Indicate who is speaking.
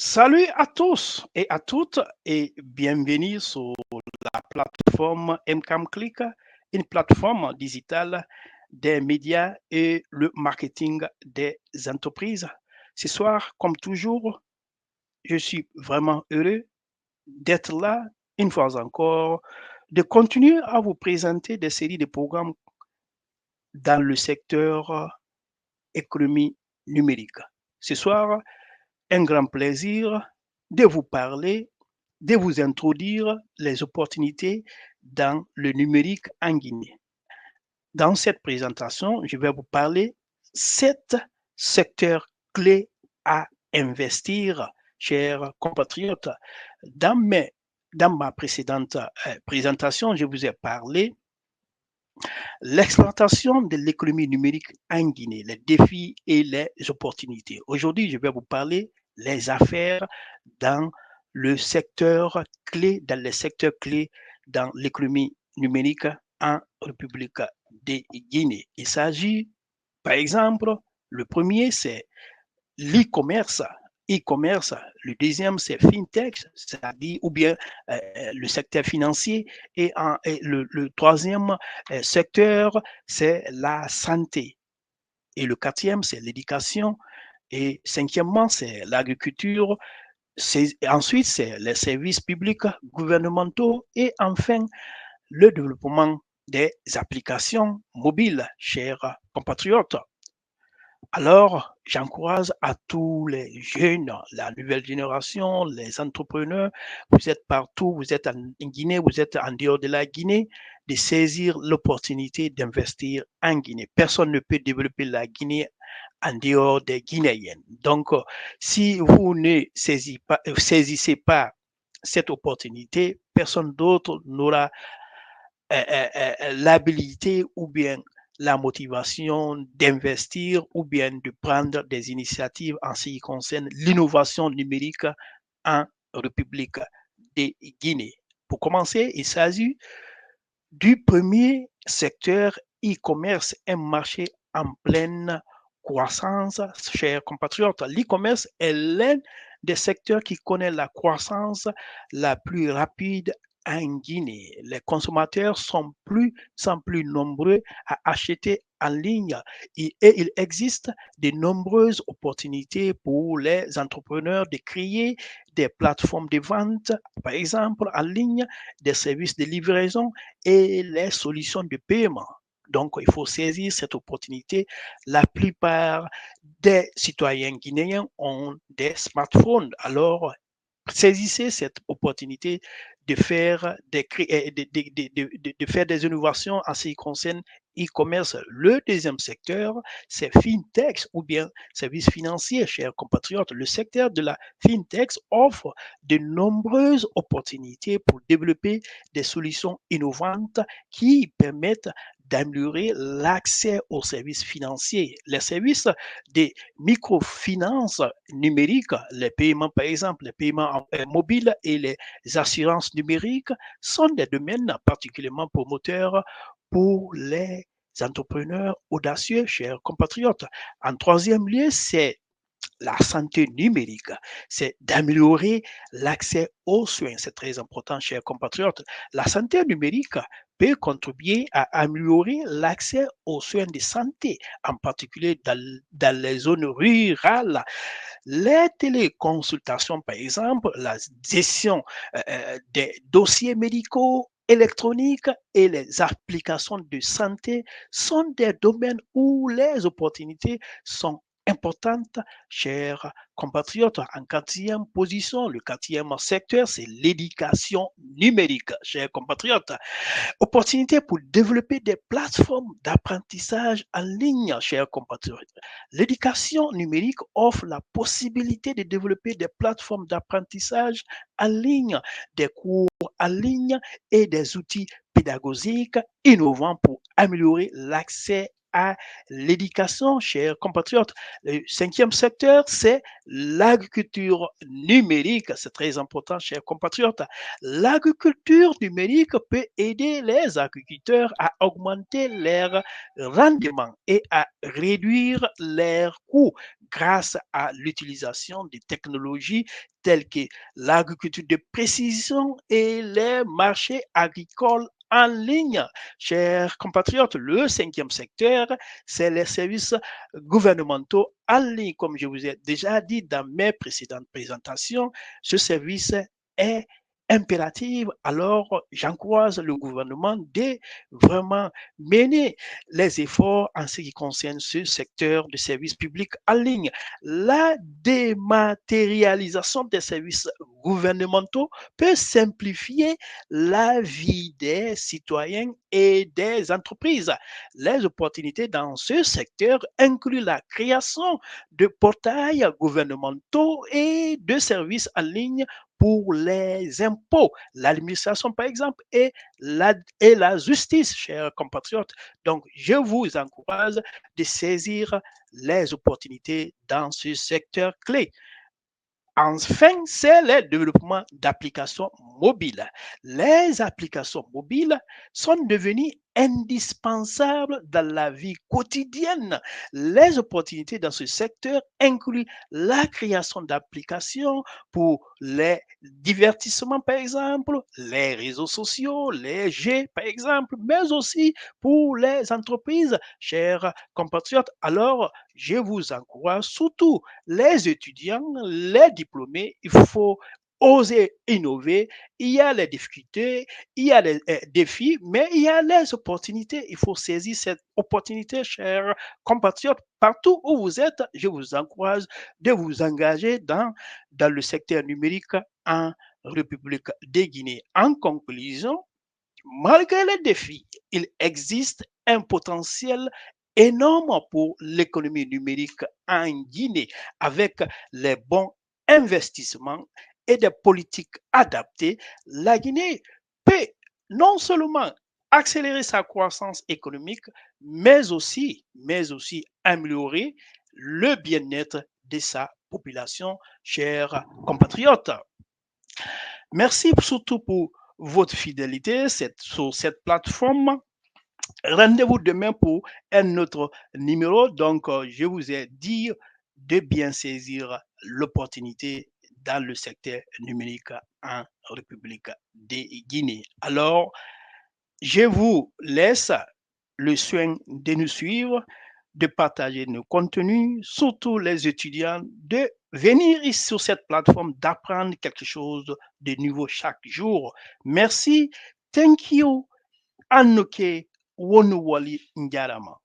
Speaker 1: Salut à tous et à toutes et bienvenue sur la plateforme MCAM Click, une plateforme digitale des médias et le marketing des entreprises. Ce soir, comme toujours, je suis vraiment heureux d'être là une fois encore, de continuer à vous présenter des séries de programmes dans le secteur économie numérique. Ce soir, un grand plaisir de vous parler, de vous introduire les opportunités dans le numérique en Guinée. Dans cette présentation, je vais vous parler 7 secteurs clés à investir, chers compatriotes. Dans, mes, dans ma précédente présentation, je vous ai parlé l'exploitation de l'économie numérique en Guinée, les défis et les opportunités. Aujourd'hui, je vais vous parler les affaires dans le secteur clé, dans les secteurs clés dans l'économie numérique en République de Guinée. Il s'agit, par exemple, le premier, c'est l'e-commerce. E-commerce, le deuxième c'est fintech, c'est-à-dire ou bien le secteur financier et le troisième secteur c'est la santé et le quatrième c'est l'éducation et cinquièmement c'est l'agriculture, ensuite c'est les services publics gouvernementaux et enfin le développement des applications mobiles, chers compatriotes. Alors, j'encourage à tous les jeunes, la nouvelle génération, les entrepreneurs, vous êtes partout, vous êtes en Guinée, vous êtes en dehors de la Guinée, de saisir l'opportunité d'investir en Guinée. Personne ne peut développer la Guinée en dehors des Guinéennes. Donc, si vous ne saisissez pas cette opportunité, personne d'autre n'aura l'habilité ou bien la motivation d'investir ou bien de prendre des initiatives en ce qui concerne l'innovation numérique en République de Guinée. Pour commencer, il s'agit du premier secteur e-commerce, un marché en pleine croissance, chers compatriotes. L'e-commerce est l'un des secteurs qui connaît la croissance la plus rapide en Guinée. Les consommateurs sont plus nombreux à acheter en ligne et il existe de nombreuses opportunités pour les entrepreneurs de créer des plateformes de vente, par exemple en ligne, des services de livraison et les solutions de paiement. Donc, il faut saisir cette opportunité. La plupart des citoyens guinéens ont des smartphones. Alors, saisissez cette opportunité de faire de faire des innovations en ce qui concerne e-commerce. Le deuxième secteur, c'est fintech ou bien services financiers, chers compatriotes. Le secteur de la fintech offre de nombreuses opportunités pour développer des solutions innovantes qui permettent d'améliorer l'accès aux services financiers. Les services des microfinances numériques, les paiements par exemple, les paiements mobiles et les assurances numériques sont des domaines particulièrement promoteurs pour les entrepreneurs audacieux, chers compatriotes. En troisième lieu, c'est la santé numérique, c'est d'améliorer l'accès aux soins. C'est très important, chers compatriotes. La santé numérique peut contribuer à améliorer l'accès aux soins de santé, en particulier dans les zones rurales. Les téléconsultations, par exemple, la gestion des dossiers médicaux électroniques et les applications de santé sont des domaines où les opportunités sont importantes, chers compatriotes. En quatrième position, le quatrième secteur, c'est l'éducation numérique, chers compatriotes. Opportunité pour développer des plateformes d'apprentissage en ligne, chers compatriotes. L'éducation numérique offre la possibilité de développer des plateformes d'apprentissage en ligne, des cours en ligne et des outils pédagogiques innovants pour améliorer l'accès à l'éducation, chers compatriotes. Le cinquième secteur, c'est l'agriculture numérique. C'est très important, chers compatriotes. L'agriculture numérique peut aider les agriculteurs à augmenter leur rendement et à réduire leurs coûts grâce à l'utilisation des technologies telles que l'agriculture de précision et les marchés agricoles en ligne. Chers compatriotes, le cinquième secteur, c'est les services gouvernementaux en ligne. Comme je vous ai déjà dit dans mes précédentes présentations, ce service est impérative. Alors, j'encourage le gouvernement de vraiment mener les efforts en ce qui concerne ce secteur de services publics en ligne. La dématérialisation des services gouvernementaux peut simplifier la vie des citoyens et des entreprises. Les opportunités dans ce secteur incluent la création de portails gouvernementaux et de services en ligne pour les impôts, l'administration par exemple et la justice, chers compatriotes. Donc, je vous encourage de saisir les opportunités dans ce secteur clé. Enfin, c'est le développement d'applications mobiles. Les applications mobiles sont devenues indispensables dans la vie quotidienne. Les opportunités dans ce secteur incluent la création d'applications pour les divertissements, par exemple, les réseaux sociaux, les jeux, par exemple, mais aussi pour les entreprises, chers compatriotes. Alors, je vous encourage surtout les étudiants, les diplômés, il faut oser innover. Il y a les difficultés, il y a les défis, mais il y a les opportunités. Il faut saisir cette opportunité, chers compatriotes. Partout où vous êtes, je vous encourage de vous engager dans le secteur numérique en République de Guinée. En conclusion, malgré les défis, il existe un potentiel énorme pour l'économie numérique en Guinée avec les bons investissements et des politiques adaptées. La Guinée peut non seulement accélérer sa croissance économique, mais aussi améliorer le bien-être de sa population, chers compatriotes. Merci surtout pour votre fidélité sur cette plateforme. Rendez-vous demain pour un autre numéro. Donc, je vous ai dit de bien saisir l'opportunité dans le secteur numérique en République de Guinée. Alors, je vous laisse le soin de nous suivre, de partager nos contenus, surtout les étudiants, de venir ici sur cette plateforme, d'apprendre quelque chose de nouveau chaque jour. Merci. Thank you. Annoke Wonuwali Ngarama.